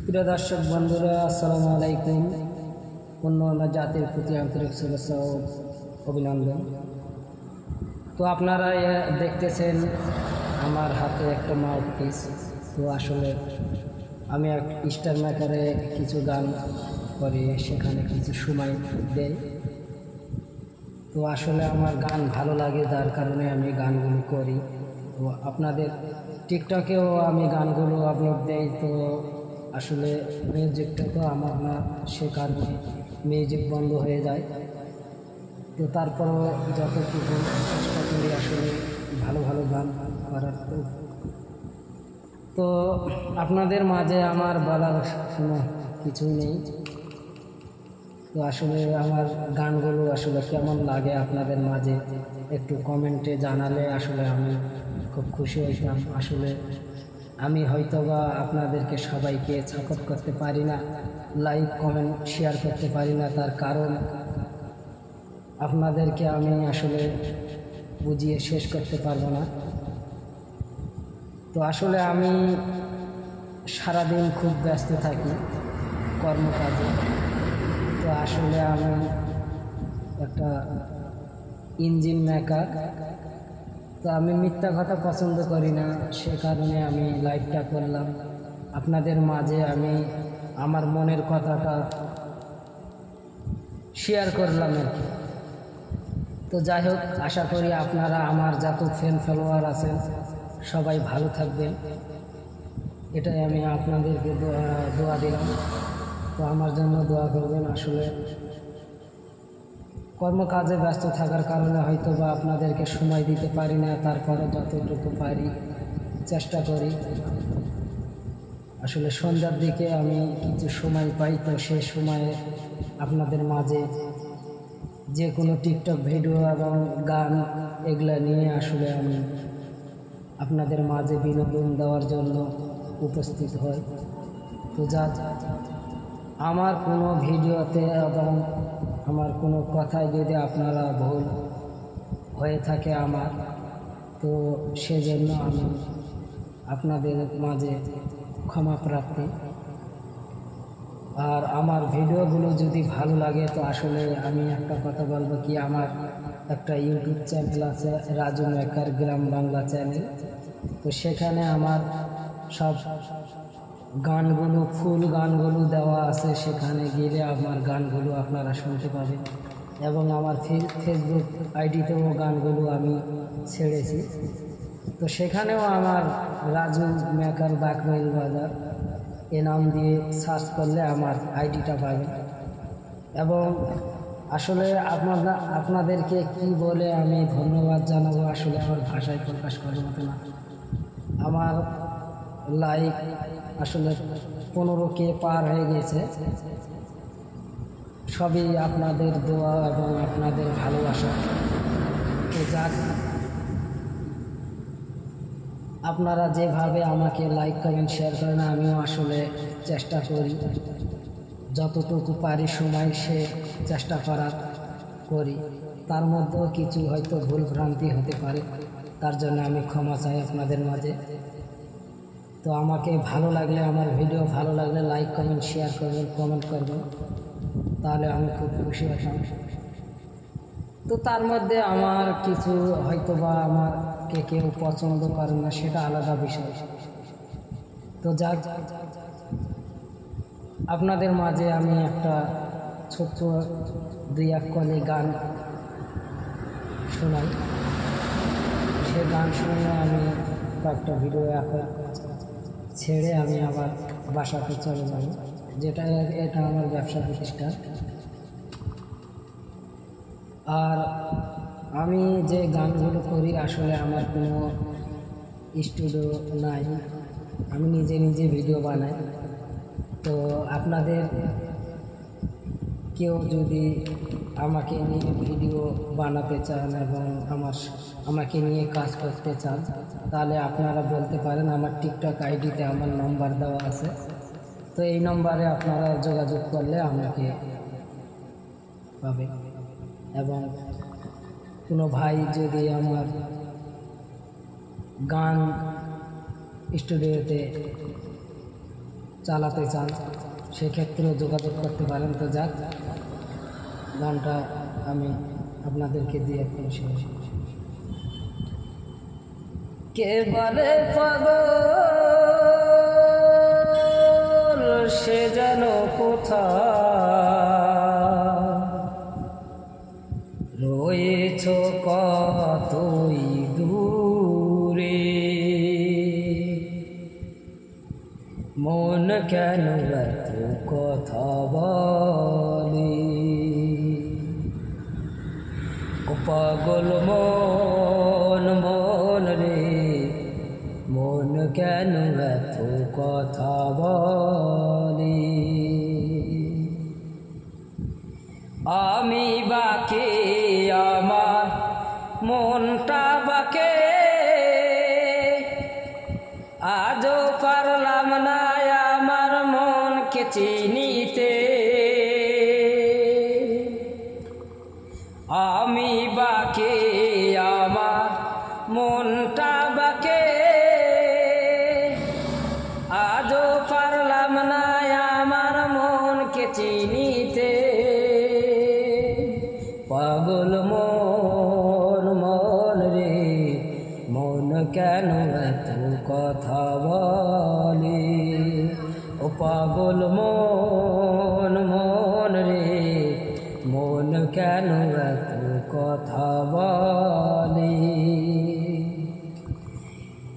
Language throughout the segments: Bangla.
প্রিয় দর্শক বন্ধুরা, আসসালামু আলাইকুম। অন্য জাতির প্রতি আন্তরিক শুভেচ্ছা ও অভিনন্দন। তো আপনারা দেখতেছেন আমার হাতে একটা মাউথপিস। তো আসলে আমি এক স্টার মেকারে কিছু গান করি, সেখানে কিছু সময় দেই। তো আসলে আমার গান ভালো লাগে, যার কারণে আমি গানগুলো করি। তো আপনাদের টিকটকেও আমি গানগুলো আপলোড দেই। তো আসলে মিউজিকটা তো আমার না, সে কারণে মিউজিক বন্ধ হয়ে যায়। তো তারপরও যতটুকু চেষ্টা করি আসলে ভালো ভালো গান করার। তো আপনাদের মাঝে আমার বলার কোনো কিছুই নেই। তো আসলে আমার গানগুলো আসলে কেমন লাগে আপনাদের মাঝে একটু কমেন্টে জানালে আসলে আমি খুব খুশি হইতাম। আসলে আমি হয়তোবা আপনাদেরকে সবাইকে সাপোর্ট করতে পারি না, লাইক কমেন্ট শেয়ার করতে পারি না, তার কারণ আপনাদেরকে আমি আসলে বুঝিয়ে শেষ করতে পারবো না। তো আসলে আমি সারাদিন খুব ব্যস্ত থাকি কর্মকাজে। তো আসলে আমি একটা ইঞ্জিন মেকার। তো আমি মিথ্যা কথা পছন্দ করি না, সে কারণে আমি লাইভটা করলাম আপনাদের মাঝে। আমি আমার মনের কথাটা শেয়ার করলাম আর কি। তো যাই হোক, আশা করি আপনারা আমার যত ফ্যান ফলোয়ার আছেন সবাই ভালো থাকবেন, এটাই আমি আপনাদেরকে দোয়া দিলাম। তো আমার জন্য দোয়া করবেন। আসলে কর্মকাজে ব্যস্ত থাকার কারণে হয়তো বা আপনাদেরকে সময় দিতে পারি না, তারপরে যতটুকু পারি চেষ্টা করি। আসলে সন্ধ্যার দিকে আমি কিছু সময় পাই, তো সে সময়ে আপনাদের মাঝে যে কোনো টিকটক ভিডিও এবং গান এগুলা নিয়ে আসলে আমি আপনাদের মাঝে বিনোদন দেওয়ার জন্য উপস্থিত হই। তো যা আমার কোনো ভিডিওতে এবং আমার কোনো কথায় যদি আপনারা ভুল হয়ে থাকে আমার, তো সেজন্য আমি আপনাদের মাঝে ক্ষমা প্রার্থী। আর আমার ভিডিওগুলো যদি ভালো লাগে, তো আসলে আমি একটা কথা বলবো কি, আমার একটা ইউটিউব চ্যানেল আছে, রাজু মেকার গ্রাম বাংলা চ্যানেল। তো সেখানে আমার সব গানগুলো, ফুল গানগুলো দেওয়া আছে, সেখানে গেলে আমার গানগুলো আপনারা শুনতে পাবেন। এবং আমার ফেসবুক আইডিতেও গানগুলো আমি ছেড়েছি। তো সেখানেও আমার রাজু মেকার বাকরইল বাজার এ নাম দিয়ে সার্চ করলে আমার আইডিটা পাবেন। এবং আসলে আপনাদেরকে কি বলে আমি ধন্যবাদ জানাবো, আসলে আমার ভাষায় প্রকাশ করার মতো না। আমার লাইক আসলে 15K পার হয়ে গেছে, সবই আপনাদের দোয়া এবং আপনাদের ভালোবাসা। তো যাক, আপনারা যেভাবে আমাকে লাইক কমেন্ট শেয়ার করেন, আমিও আসলে চেষ্টা করি যতটুকু পারি সময় সে চেষ্টা করার করি। তার মধ্যেও কিছু হয়তো ভুল ভ্রান্তি হতে পারে, তার জন্য আমি ক্ষমা চাই আপনাদের মাঝে। তো আমাকে ভালো লাগলে, আমার ভিডিও ভালো লাগলে লাইক কমেন্ট শেয়ার করবেন, কমেন্ট করবেন, তাহলে আমি খুব খুশি হতাম। তো তার মধ্যে আমার কিছু হয়তো বা আমাকে কেউ পছন্দ করে না, সেটা আলাদা বিষয়। তো যাক, আপনাদের মাঝে আমি একটা ছোট্ট 2-1 কলি গান শোনাই। সে গান শুনে আমি কয়েকটা ভিডিও এখন ছেড়ে আমি আবার বাসাতে চলে যাব, এটা আমার ব্যবসা প্রতিষ্ঠান। আর আমি যে গানগুলো করি আসলে আমার কোনো স্টুডিও নাই, আমি নিজে নিজে ভিডিও বানাই। তো আপনাদের কেউ যদি আমাকে নিয়ে ভিডিও বানাতে চান এবং আমাকে নিয়ে কাজ করতে চান, তাহলে আপনারা বলতে পারেন। আমার টিকটক আইডিতে আমার নম্বর দেওয়া আছে, তো এই নম্বরে আপনারা যোগাযোগ করলে আমাকে পাবে। এবং কোনো ভাই যদি আমার গান স্টুডিওতে চালাতে চান সেক্ষেত্রেও যোগাযোগ করতে পারেন। তো যাক, গানটা আমি আপনাদেরকে দিয়ে খুশি। কে বলে পাগল সে যেন কোথায় রয়েছ কতই দূরে, মন কেন এত কথা বলে, ও পাগল মন মন রে, মন কেন এত কথা বলে। আমি বাকে আমার মনটা বাকে, আজও পারলাম না আমার মনকে চিনিতে। আমি বাকে আমার মনটা বাকে, আজও পারলাম না আমার মনকে চিনিতে। পাগল মন মন রে, মন কেন এত কথা বলে, ও পাগল মন মন রে, মন কেন এত কথা বলে।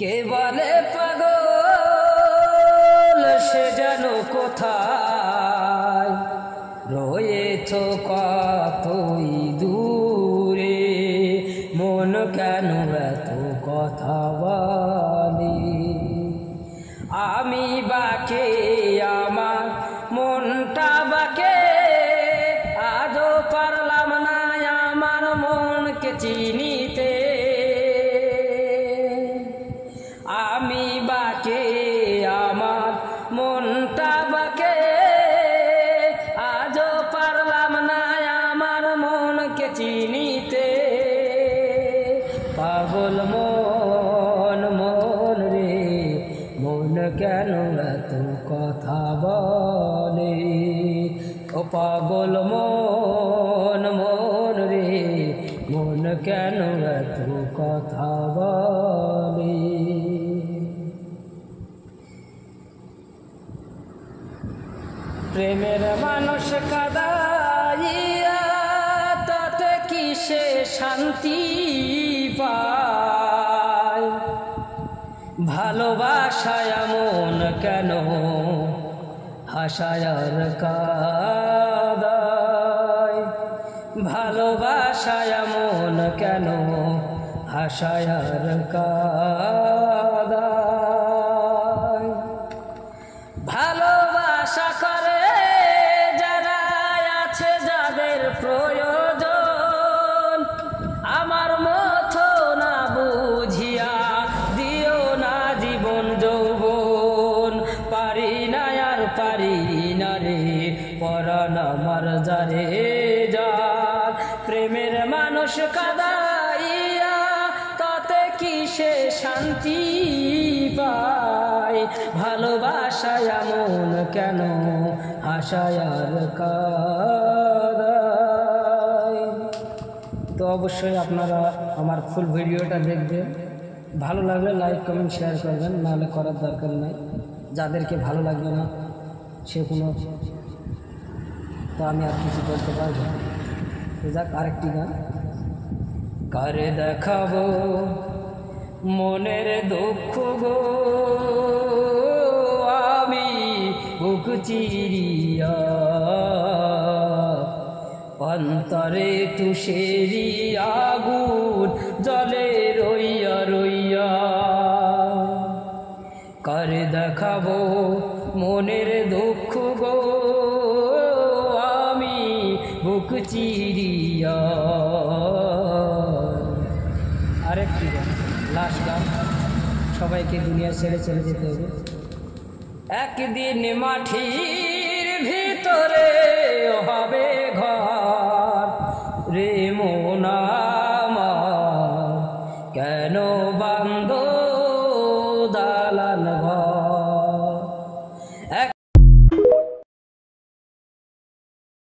কে বলে পাগল সে যেন কোথায় রয়েছ কতই দূরে, মন কেন এত কথা বলে। আমি বাকে আমার মনটা বাকে, আজও পারলাম না আমার মনকে চিনিতে। আমি বাকে আমার মনটা বাকে, আজও পারলাম না আমার মনকে চিনিতে। পাগল মন মন রে, মন কেন এত কথা বলে, ও পাগল মন মন রে, মন কেন এত কথা বলে। প্রেমের মানুষ কাদাইয়া তাতে কি সে শান্তি পায়, ভালোবাসায় মন কেন হাসায়ার কাদায়, ভালোবাসায় মন কেন হাসায়ার কাদায়। ভালোবাসা করে যারা আছে যাদের প্রয়োজন, আমার মতো না বুঝিয়া দিও না জীবন যৌবন। পারি না আর পারি না রে, পরাণ আমার যারে যার। প্রেমের মানুষ কাদাইয়া তাতে কি সে শান্তি পায়, ভালোবাসায় মন কেন হাসায়ার কাদায়। তো অবশ্যই আপনারা আমার ফুল ভিডিওটা দেখবেন, ভালো লাগলে লাইক কমেন্ট শেয়ার করবেন, নাহলে করার দরকার নাই। যাদেরকে ভালো লাগবে না সে কোনো, তো আমি আর কিছু বলতে পারবো না। তো যাক, আরেকটি গান। কারে দেখাবো মনের দুঃখ গো, আমি বুক চিরিয়া অন্তরে তুষেরি আগুন জলে রইয়া রইয়া। কারে দেখাবো মনের দুঃখ গো, আমি বুক চিরিয়া। আরেকটি গান, লাস্ট গান। সবাইকে দুনিয়া ছেড়ে চলে যেতে হবে। একদিন মাটির ভিতরে হবে ঘর রে মোনা।